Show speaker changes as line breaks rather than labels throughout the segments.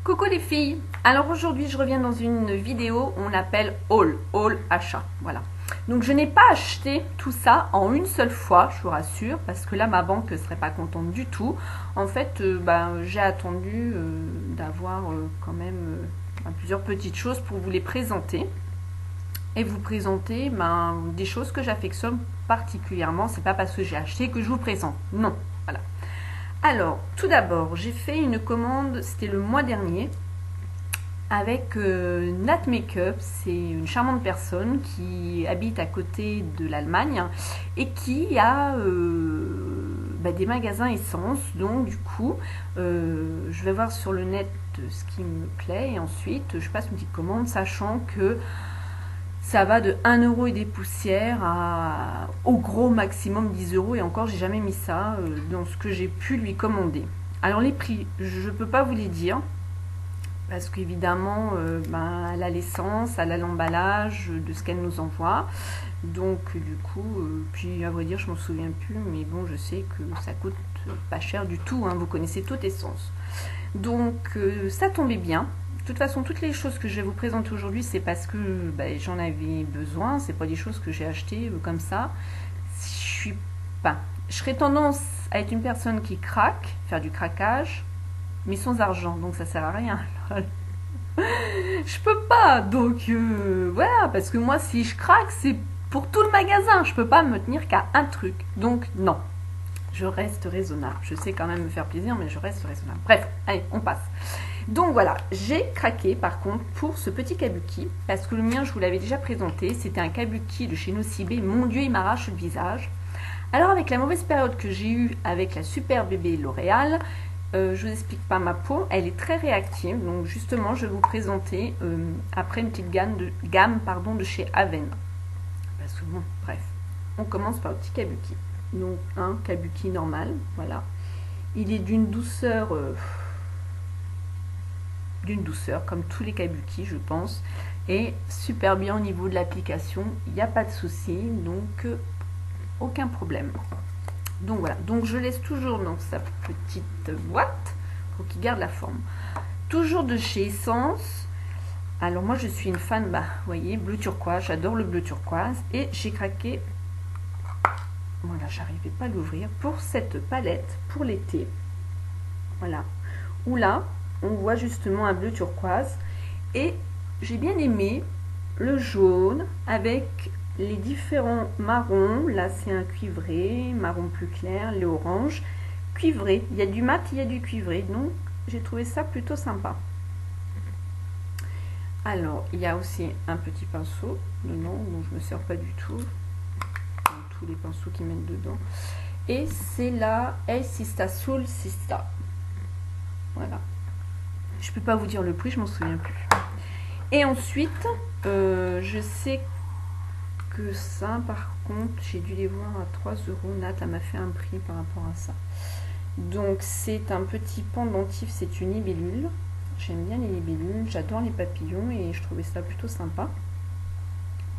Coucou les filles, alors aujourd'hui je reviens dans une vidéo on appelle haul achat, voilà. Donc je n'ai pas acheté tout ça en une seule fois, je vous rassure, parce que là ma banque ne serait pas contente du tout. En fait, j'ai attendu d'avoir quand même plusieurs petites choses pour vous les présenter. Et vous présenter des choses que j'affectionne particulièrement. C'est pas parce que j'ai acheté que je vous présente, non, voilà. Alors, tout d'abord, j'ai fait une commande, c'était le mois dernier, avec Nat Makeup. C'est une charmante personne qui habite à côté de l'Allemagne et qui a des magasins essence. Donc, du coup, je vais voir sur le net ce qui me plaît et ensuite, je passe une petite commande, sachant que ça va de 1 euro et des poussières au gros maximum 10 euros. Et encore, j'ai jamais mis ça dans ce que j'ai pu lui commander. Alors les prix, je ne peux pas vous les dire. Parce qu'évidemment, elle a l'essence, elle a l'emballage de ce qu'elle nous envoie. Donc du coup, puis à vrai dire, je m'en souviens plus. Mais bon, je sais que ça coûte pas cher du tout. Hein, vous connaissez toute essence. Donc ça tombait bien. De toute façon, toutes les choses que je vais vous présenter aujourd'hui, c'est parce que j'en avais besoin. C'est pas des choses que j'ai achetées comme ça. Je serais tendance à être une personne qui craque, faire du craquage, mais sans argent, donc ça sert à rien. Je peux pas, donc voilà, parce que moi, si je craque, c'est pour tout le magasin. Je peux pas me tenir qu'à un truc. Donc non, je reste raisonnable. Je sais quand même me faire plaisir, mais je reste raisonnable. Bref, allez, on passe. Donc voilà, j'ai craqué par contre pour ce petit kabuki, parce que le mien, je vous l'avais déjà présenté, c'était un kabuki de chez Nocibé. Mon Dieu, il m'arrache le visage. Alors avec la mauvaise période que j'ai eue avec la Super Bébé L'Oréal, je vous explique pas, ma peau, elle est très réactive. Donc justement, je vais vous présenter après une petite gamme de chez Aven. Parce que bon, bref, on commence par le petit kabuki. Donc un kabuki normal, voilà. Il est d'une douceur comme tous les kabuki, je pense, et super bien au niveau de l'application, il n'y a pas de souci, donc aucun problème. Donc voilà, donc je laisse toujours dans sa petite boîte pour qu'il garde la forme. Toujours de chez Essence. Alors moi je suis une fan, vous voyez, bleu turquoise, j'adore le bleu turquoise, et j'ai craqué, voilà, j'arrivais pas à l'ouvrir, pour cette palette pour l'été, voilà, où là on voit justement un bleu turquoise, et j'ai bien aimé le jaune avec les différents marrons. Là c'est un cuivré, marron plus clair, les oranges, cuivré, il y a du mat, il y a du cuivré, donc j'ai trouvé ça plutôt sympa. Alors il y a aussi un petit pinceau dedans, dont je me sers pas du tout, tous les pinceaux qui mettent dedans, et c'est la El Sista Soul Sista, voilà. Je peux pas vous dire le prix, je m'en souviens plus. Et ensuite, je sais que ça, par contre, j'ai dû les voir à 3 euros. Nat, elle m'a fait un prix par rapport à ça. Donc, c'est un petit pendentif, c'est une libellule. J'aime bien les libellules, j'adore les papillons et je trouvais ça plutôt sympa.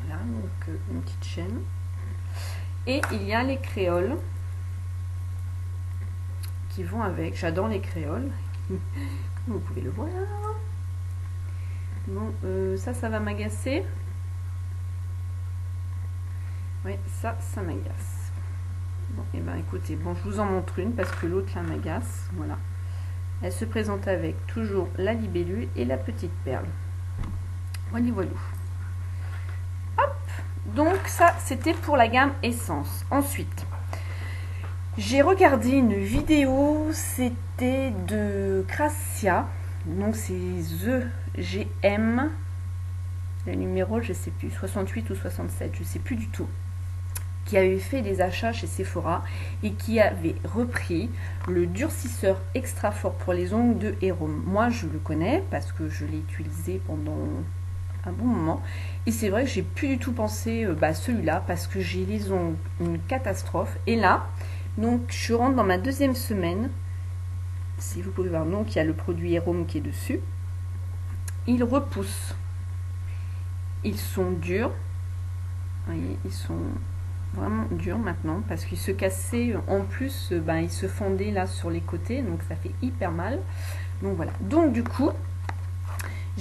Voilà, donc une petite chaîne. Et il y a les créoles qui vont avec. J'adore les créoles. Vous pouvez le voir. Bon, ça va m'agacer. Oui, ça m'agace. Bon, et écoutez, bon, je vous en montre une parce que l'autre là m'agace. Voilà. Elle se présente avec toujours la libellule et la petite perle. Voilà, voilà. Hop. Donc ça, c'était pour la gamme Essence. Ensuite, j'ai regardé une vidéo, c'était de Gracia, donc c'est The GM, le numéro je sais plus, 68 ou 67, je sais plus du tout, qui avait fait des achats chez Sephora et qui avait repris le durcisseur extra fort pour les ongles de Héroum. Moi je le connais parce que je l'ai utilisé pendant un bon moment, et c'est vrai que j'ai plus du tout pensé celui-là parce que j'ai les ongles une catastrophe. Et là, donc je rentre dans ma deuxième semaine, si vous pouvez voir, donc il y a le produit Héroum qui est dessus. Ils repoussent, ils sont durs, vous voyez, ils sont vraiment durs maintenant parce qu'ils se cassaient, en plus ils se fondaient là sur les côtés, donc ça fait hyper mal. Donc voilà, donc du coup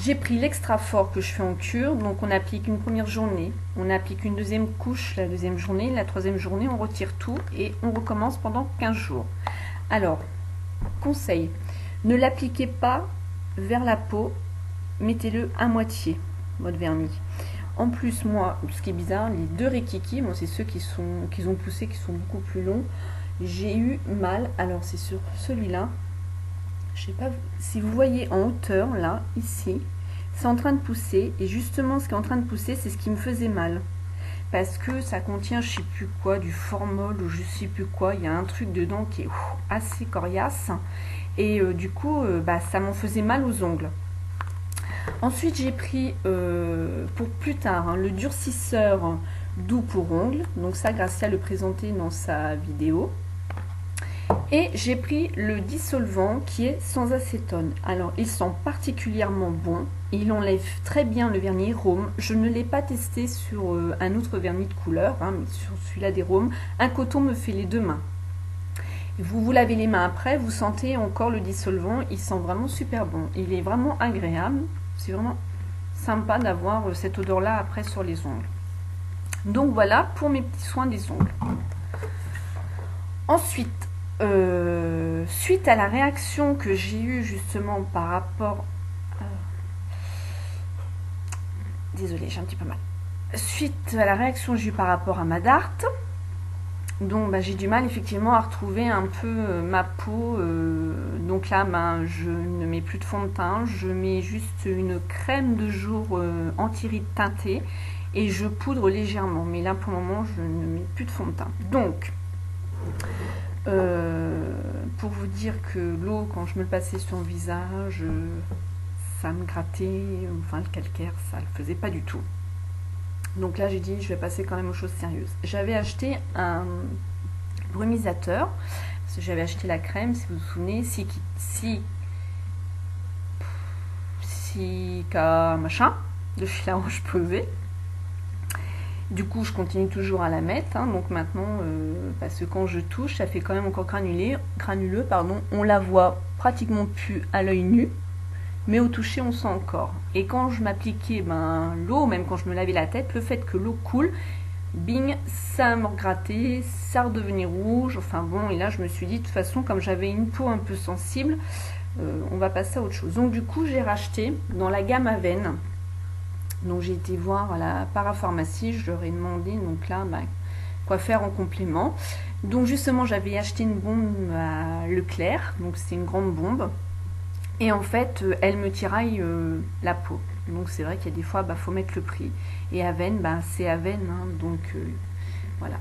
J'ai pris l'extra fort que je fais en cure, donc on applique une première journée, on applique une deuxième couche la deuxième journée, la troisième journée on retire tout et on recommence pendant 15 jours. Alors, conseil, ne l'appliquez pas vers la peau, mettez-le à moitié, votre vernis. En plus, moi, ce qui est bizarre, les deux Rikiki, moi c'est ceux qui ont poussé, qui sont beaucoup plus longs, j'ai eu mal. Alors c'est sur celui-là, je sais pas si vous voyez en hauteur, là, ici, c'est en train de pousser, et justement ce qui est en train de pousser, c'est ce qui me faisait mal. Parce que ça contient, je sais plus quoi, du formol ou je sais plus quoi, il y a un truc dedans qui est assez coriace, et du coup, ça m'en faisait mal aux ongles. Ensuite, j'ai pris pour plus tard le durcisseur doux pour ongles. Donc ça, Gracia le présentait dans sa vidéo. Et j'ai pris le dissolvant qui est sans acétone. Alors, il sent particulièrement bon. Il enlève très bien le vernis rhum. Je ne l'ai pas testé sur un autre vernis de couleur, mais sur celui-là des rhum. Un coton me fait les deux mains. Vous vous lavez les mains après, vous sentez encore le dissolvant. Il sent vraiment super bon. Il est vraiment agréable. C'est vraiment sympa d'avoir cette odeur-là après sur les ongles. Donc voilà pour mes petits soins des ongles. Ensuite, suite à la réaction que j'ai eue justement par rapport... Désolée, j'ai un petit peu mal. Suite à la réaction que j'ai eue par rapport à ma darte, donc j'ai du mal effectivement à retrouver un peu ma peau. Donc là, je ne mets plus de fond de teint, je mets juste une crème de jour anti-rides teintée et je poudre légèrement. Mais là, pour le moment, je ne mets plus de fond de teint. Donc, pour vous dire que l'eau, quand je me le passais sur le visage, ça me grattait, enfin le calcaire, ça ne le faisait pas du tout. Donc là, j'ai dit, je vais passer quand même aux choses sérieuses. J'avais acheté un brumisateur, parce que j'avais acheté la crème, si vous vous souvenez, Sika machin, de chez La Roche-Posay. Du coup, je continue toujours à la mettre, donc maintenant, parce que quand je touche, ça fait quand même encore granuleux, on la voit pratiquement plus à l'œil nu. Mais au toucher, on sent encore. Et quand je m'appliquais l'eau, même quand je me lavais la tête, le fait que l'eau coule, bing, ça me regrattait, ça redevenait rouge. Enfin bon, et là, je me suis dit, de toute façon, comme j'avais une peau un peu sensible, on va passer à autre chose. Donc du coup, j'ai racheté dans la gamme Aven. Donc j'ai été voir à la parapharmacie, je leur ai demandé, donc là, quoi faire en complément. Donc justement, j'avais acheté une bombe à Leclerc, donc c'est une grande bombe. Et en fait, elle me tiraille la peau. Donc c'est vrai qu'il y a des fois, faut mettre le prix. Et Aven, c'est Aven, donc voilà.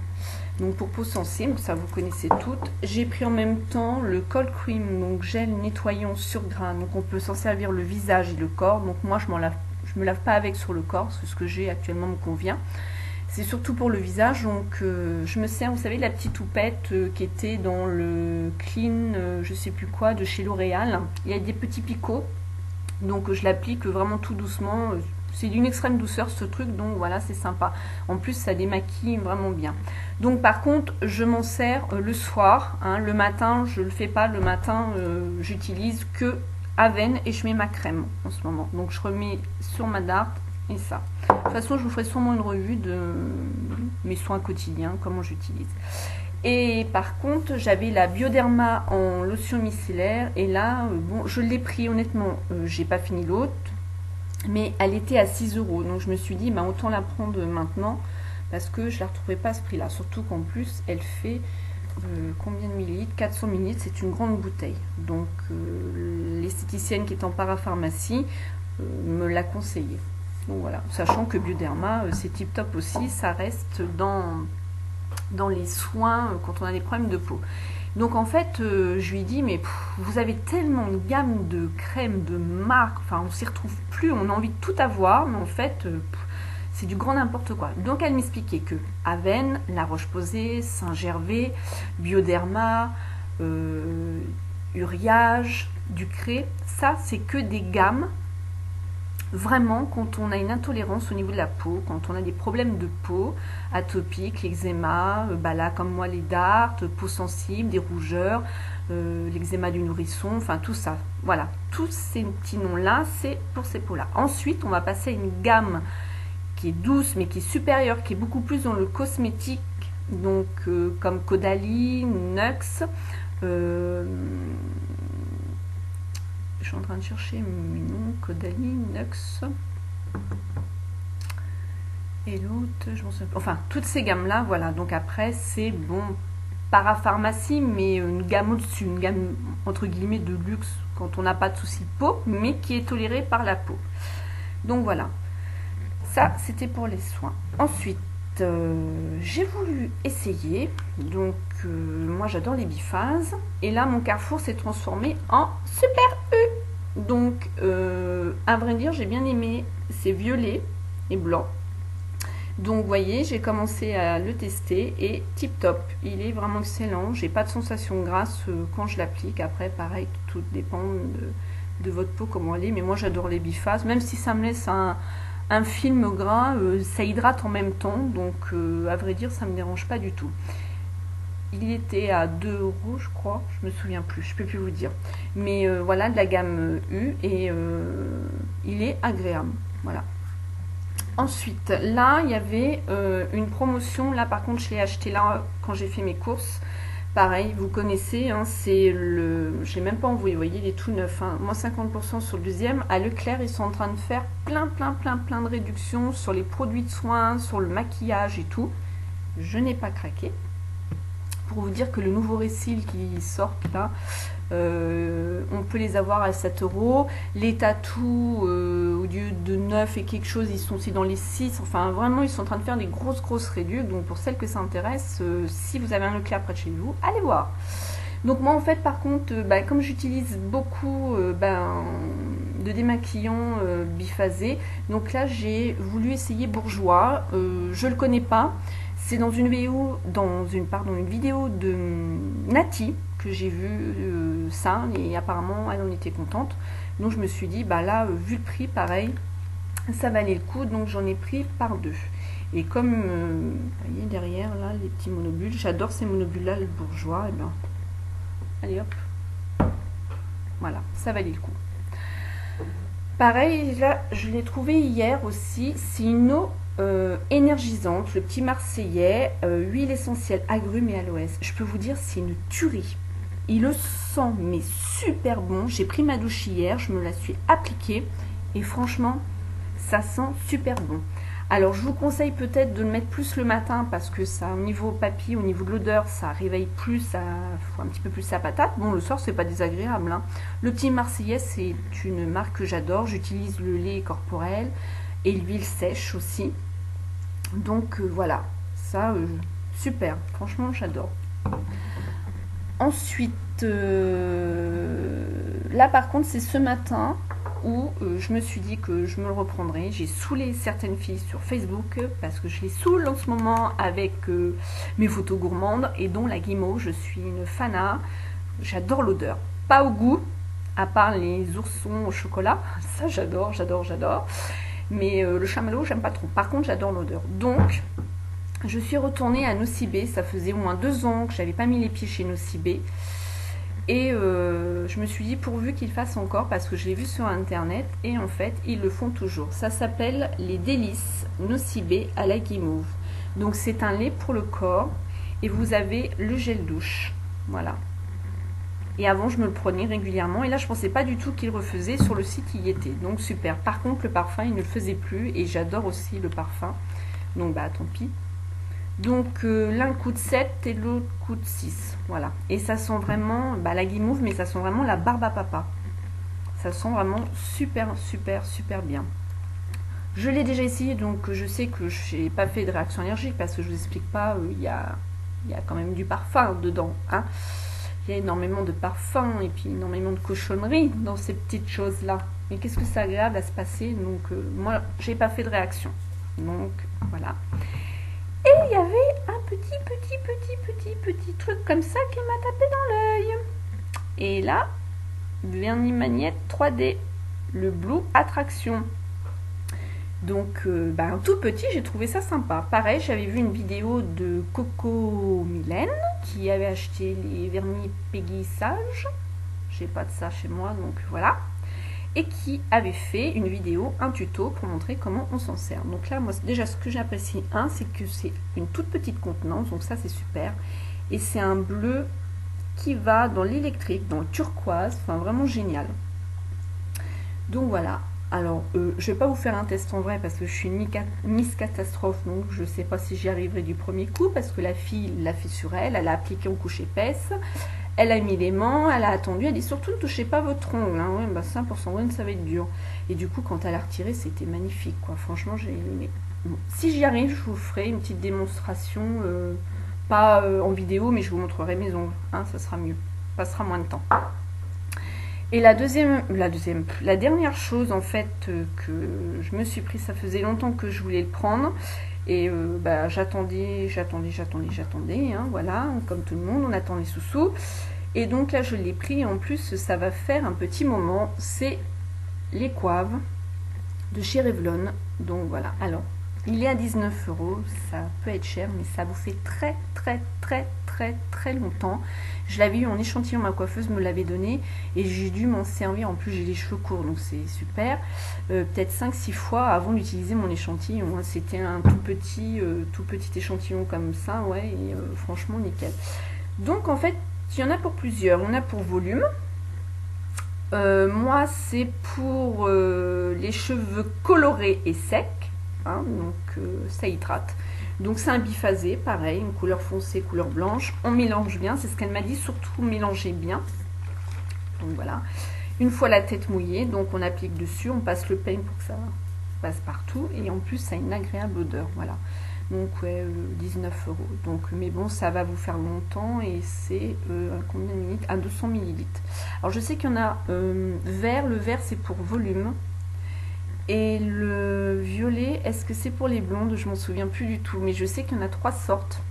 Donc pour peau sensible, ça vous connaissez toutes. J'ai pris en même temps le Cold Cream, donc gel nettoyant sur gras. Donc on peut s'en servir le visage et le corps. Donc moi, je me lave pas avec sur le corps, parce que ce que j'ai actuellement me convient. C'est surtout pour le visage, donc je me sers, vous savez, de la petite houppette qui était dans le Clean, je sais plus quoi, de chez L'Oréal. Il y a des petits picots, donc je l'applique vraiment tout doucement. C'est d'une extrême douceur ce truc, donc voilà, c'est sympa. En plus, ça démaquille vraiment bien. Donc par contre, je m'en sers le soir, le matin, je le fais pas. Le matin, j'utilise que Aven et je mets ma crème en ce moment. Donc je remets sur ma darte. Et ça. De toute façon, je vous ferai sûrement une revue de mes soins quotidiens, comment j'utilise. Et par contre, j'avais la Bioderma en lotion micellaire. Et là, je l'ai pris honnêtement. J'ai pas fini l'autre. Mais elle était à 6 €. Donc je me suis dit, autant la prendre maintenant. Parce que je la retrouvais pas à ce prix-là. Surtout qu'en plus, elle fait combien de millilitres? 400 millilitres. C'est une grande bouteille. Donc l'esthéticienne qui est en parapharmacie me l'a conseillé. Donc voilà, sachant que Bioderma, c'est tip top aussi, ça reste dans les soins quand on a des problèmes de peau. Donc en fait, je lui dis, mais vous avez tellement de gamme de crèmes, de marques, enfin on s'y retrouve plus, on a envie de tout avoir, mais en fait, c'est du grand n'importe quoi. Donc elle m'expliquait que Aven, La Roche-Posay, Saint-Gervais, Bioderma, Uriage, Ducré, ça c'est que des gammes. Vraiment, quand on a une intolérance au niveau de la peau, quand on a des problèmes de peau, atopique, l'eczéma, là comme moi les dartes, peau sensible, des rougeurs, l'eczéma du nourrisson, enfin tout ça. Voilà, tous ces petits noms-là, c'est pour ces peaux-là. Ensuite, on va passer à une gamme qui est douce, mais qui est supérieure, qui est beaucoup plus dans le cosmétique, donc comme Caudalie, Nux. Je suis en train de chercher mes noms, Caudalie, Nux. Et l'autre, je m'en souviens. Enfin, toutes ces gammes-là, voilà. Donc après, c'est bon, parapharmacie, mais une gamme au-dessus, une gamme entre guillemets de luxe quand on n'a pas de soucis de peau, mais qui est tolérée par la peau. Donc voilà. Ça, c'était pour les soins. Ensuite, j'ai voulu essayer. Donc, moi, j'adore les biphases. Et là, mon Carrefour s'est transformé en Super U. Donc, à vrai dire, j'ai bien aimé. C'est violet et blanc. Donc, vous voyez, j'ai commencé à le tester et tip top. Il est vraiment excellent. J'ai pas de sensation grasse quand je l'applique. Après, pareil, tout dépend de votre peau, comment elle est. Mais moi, j'adore les biphases. Même si ça me laisse un film gras, ça hydrate en même temps. Donc, à vrai dire, ça me dérange pas du tout. Il était à 2 €, je crois. Je me souviens plus. Je peux plus vous dire. Mais voilà, de la gamme U. Et il est agréable. Voilà. Ensuite, là, il y avait une promotion. Là, par contre, je l'ai acheté là quand j'ai fait mes courses. Pareil, vous connaissez, hein, c'est le... Je l'ai même pas envoyé, vous voyez, il est tout neuf. Hein. Moins 50% sur le deuxième. À Leclerc, ils sont en train de faire plein de réductions sur les produits de soins, sur le maquillage et tout. Je n'ai pas craqué. Pour vous dire que le nouveau Récil qui sort là, on peut les avoir à 7 €. Les tatous, au lieu de 9 et quelque chose, ils sont aussi dans les 6. Enfin, vraiment, ils sont en train de faire des grosses réductions. Donc, pour celles que ça intéresse, si vous avez un Leclerc près de chez vous, allez voir. Donc, moi, en fait, par contre, comme j'utilise beaucoup de démaquillants biphasés, donc là, j'ai voulu essayer Bourjois. Je le connais pas. C'est dans une vidéo, une vidéo de Nati que j'ai vu ça et apparemment elle en était contente. Donc je me suis dit, bah là, vu le prix, pareil, ça valait le coup, donc j'en ai pris par 2. Et comme, vous voyez derrière là, les petits monobules, j'adore ces monobules-là, le Bourjois, et ben, allez hop, voilà, ça valait le coup. Pareil, là, je l'ai trouvé hier aussi, c'est une eau énergisante, le petit marseillais, huile essentielle, agrumes et aloès. Je peux vous dire, c'est une tuerie. Il le sent, mais super bon. J'ai pris ma douche hier, je me la suis appliquée et franchement, ça sent super bon. Alors, je vous conseille peut-être de le mettre plus le matin parce que ça, au niveau papille, au niveau de l'odeur, ça réveille plus, ça fout un petit peu plus sa patate. Bon, le soir, c'est pas désagréable. Hein. Le petit marseillais, c'est une marque que j'adore. J'utilise le lait corporel et l'huile sèche aussi. Donc voilà, ça super, franchement j'adore. Ensuite, là par contre c'est ce matin où je me suis dit que je me le reprendrai. J'ai saoulé certaines filles sur Facebook parce que je les saoule en ce moment avec mes photos gourmandes et dont la guimauve, je suis une fana. J'adore l'odeur, pas au goût, à part les oursons au chocolat, ça j'adore. Mais le chamallow, j'aime pas trop. Par contre, j'adore l'odeur. Donc, je suis retournée à Nocibé. Ça faisait au moins 2 ans que j'avais pas mis les pieds chez Nocibé. Et je me suis dit, pourvu qu'ils fassent encore, parce que je l'ai vu sur Internet. Et en fait, ils le font toujours. Ça s'appelle les délices Nocibé à la guimauve. Donc, c'est un lait pour le corps. Et vous avez le gel douche. Voilà. Et avant, je me le prenais régulièrement. Et là, je ne pensais pas du tout qu'il refaisait. Sur le site, il y était. Donc, super. Par contre, le parfum, il ne le faisait plus. Et j'adore aussi le parfum. Donc, bah, tant pis. Donc, l'un coûte 7 et l'autre coûte 6. Voilà. Et ça sent vraiment la guimauve, mais ça sent vraiment la barbe à papa. Ça sent vraiment super bien. Je l'ai déjà essayé, donc je sais que je n'ai pas fait de réaction allergique parce que je ne vous explique pas, il y a quand même du parfum dedans. Hein. Il y a énormément de parfums et puis énormément de cochonneries dans ces petites choses-là. Mais qu'est-ce que c'est agréable à se passer. Donc, moi, j'ai pas fait de réaction. Donc, voilà. Et il y avait un petit truc comme ça qui m'a tapé dans l'œil. Et là, vernis magnète 3D, le Blue Attraction. Donc, tout petit, j'ai trouvé ça sympa. Pareil, j'avais vu une vidéo de Coco Mylène qui avait acheté les vernis Peggy Sage. J'ai pas de ça chez moi, donc voilà. Et qui avait fait une vidéo, un tuto pour montrer comment on s'en sert. Donc là, moi, déjà, ce que j'apprécie, c'est que c'est une toute petite contenance, donc ça, c'est super. Et c'est un bleu qui va dans l'électrique, dans le turquoise, enfin, vraiment génial. Donc voilà. Alors, je vais pas vous faire un test en vrai parce que je suis une Miss Catastrophe, donc je sais pas si j'y arriverai du premier coup parce que la fille l'a fait sur elle, elle a appliqué en couche épaisse. Elle a mis l'aimant, elle a attendu, elle dit surtout ne touchez pas votre ongle, hein. Ouais, bah ça pour son ongle ça va être dur. Et du coup quand elle a retiré c'était magnifique quoi, franchement j'ai aimé. Bon, si j'y arrive je vous ferai une petite démonstration, pas en vidéo mais je vous montrerai mes ongles, hein, ça sera mieux, ça passera moins de temps. Et la dernière chose en fait que je me suis pris, ça faisait longtemps que je voulais le prendre. Et bah, j'attendais, hein, voilà, comme tout le monde, on attend les sous-sous. Et donc là, je l'ai pris, et en plus, ça va faire un petit moment, c'est les coives de chez Revlon. Donc voilà, alors, il est à 19 €, ça peut être cher, mais ça vous fait très longtemps. Je l'avais eu en échantillon, ma coiffeuse me l'avait donné, et j'ai dû m'en servir, en plus j'ai les cheveux courts, donc c'est super, peut-être 5-6 fois avant d'utiliser mon échantillon, hein. C'était un tout petit échantillon comme ça, ouais, et franchement nickel. Donc en fait, il y en a pour plusieurs, il y en a pour volume. Moi c'est pour les cheveux colorés et secs, hein, donc ça hydrate. Donc c'est un biphasé, pareil, une couleur foncée, couleur blanche. On mélange bien, c'est ce qu'elle m'a dit, surtout mélanger bien. Donc voilà. Une fois la tête mouillée, donc on applique dessus, on passe le peigne pour que ça passe partout. Et en plus ça a une agréable odeur, voilà. Donc ouais, 19 €. Donc, mais bon, ça va vous faire longtemps et c'est combien de minutes? À 200 ml. Alors je sais qu'il y en a vert, le vert c'est pour volume. Et le violet, est-ce que c'est pour les blondes? Je m'en souviens plus du tout, mais je sais qu'il y en a 3 sortes.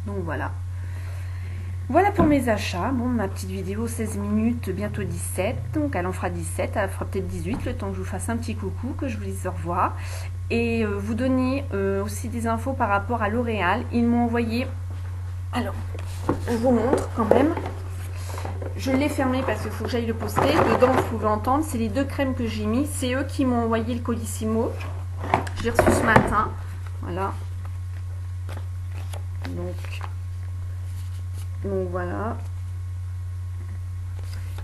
Donc voilà. Voilà pour mes achats. Bon, ma petite vidéo 16 minutes, bientôt 17. Donc elle en fera 17, elle fera peut-être 18, le temps que je vous fasse un petit coucou, que je vous dise au revoir. Et vous donner aussi des infos par rapport à L'Oréal. Ils m'ont envoyé... Alors, je vous montre quand même. Je l'ai fermé parce qu'il faut que j'aille le poster. Dedans, vous pouvez entendre, c'est les 2 crèmes que j'ai mis. C'est eux qui m'ont envoyé le Colissimo. Je l'ai reçu ce matin. Voilà. Donc voilà.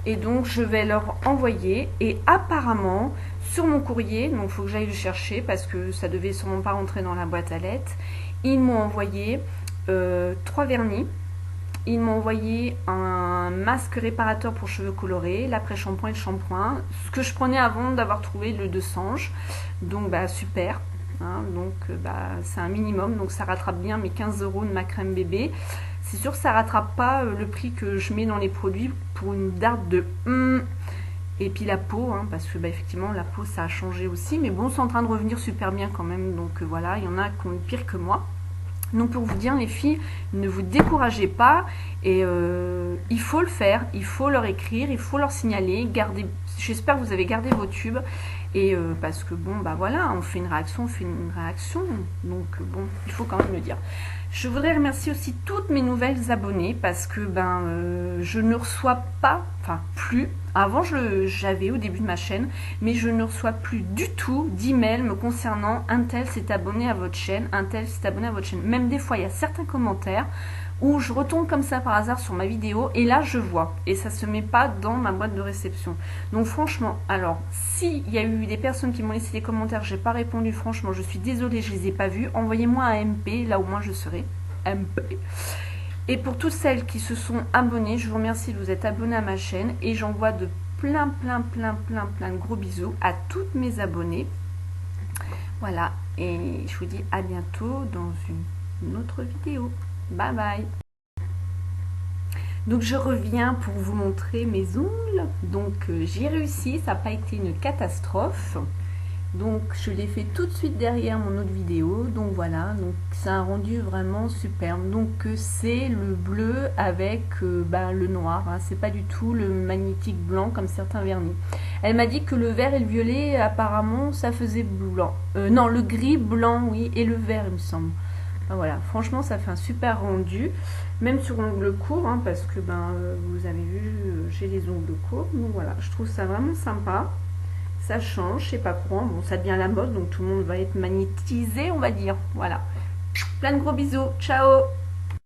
Et donc, je vais leur envoyer. Et apparemment, sur mon courrier, donc il faut que j'aille le chercher parce que ça devait sûrement pas rentrer dans la boîte à lettres. Ils m'ont envoyé 3 vernis. Ils m'ont envoyé un masque réparateur pour cheveux colorés, l'après-shampoing et le shampoing, ce que je prenais avant d'avoir trouvé le de Sange. Donc bah super, hein, donc bah, c'est un minimum, donc ça rattrape bien mes 15 € de ma crème bébé. C'est sûr que ça rattrape pas le prix que je mets dans les produits pour une date de et puis la peau, hein, parce que bah, effectivement la peau ça a changé aussi, mais bon c'est en train de revenir super bien quand même, donc voilà, il y en a qui ont pire que moi. Donc pour vous dire les filles, ne vous découragez pas et il faut le faire, il faut leur écrire, il faut leur signaler, garder. J'espère que vous avez gardé vos tubes et parce que bon bah voilà, on fait une réaction, donc bon, il faut quand même le dire. Je voudrais remercier aussi toutes mes nouvelles abonnées parce que je ne reçois pas, enfin plus. Avant, j'avais au début de ma chaîne, mais je ne reçois plus du tout d'emails me concernant un tel s'est abonné à votre chaîne, un tel s'est abonné à votre chaîne. Même des fois, il y a certains commentaires où je retombe comme ça par hasard sur ma vidéo et là, je vois. Et ça se met pas dans ma boîte de réception. Donc franchement, alors, s'il y a eu des personnes qui m'ont laissé des commentaires, j'ai pas répondu, franchement, je suis désolée, je les ai pas vus. Envoyez-moi un MP, là au moins je serai. MP. Et pour toutes celles qui se sont abonnées, je vous remercie de vous être abonnées à ma chaîne et j'envoie de plein de gros bisous à toutes mes abonnées. Voilà, et je vous dis à bientôt dans une autre vidéo. Bye bye. Donc je reviens pour vous montrer mes ongles. Donc j'ai réussi, ça n'a pas été une catastrophe. Donc je l'ai fait tout de suite derrière mon autre vidéo, donc voilà, donc c'est un rendu vraiment superbe. Donc c'est le bleu avec le noir, hein. C'est pas du tout le magnétique blanc comme certains vernis. Elle m'a dit que le vert et le violet apparemment ça faisait blanc, non le gris, blanc oui, et le vert il me semble. Ah, voilà, franchement ça fait un super rendu, même sur ongles courts, hein, parce que vous avez vu, j'ai les ongles courts, donc voilà, je trouve ça vraiment sympa. Ça change, c'est pas courant, bon ça devient la mode, donc tout le monde va être magnétisé, on va dire. Voilà. Plein de gros bisous, ciao!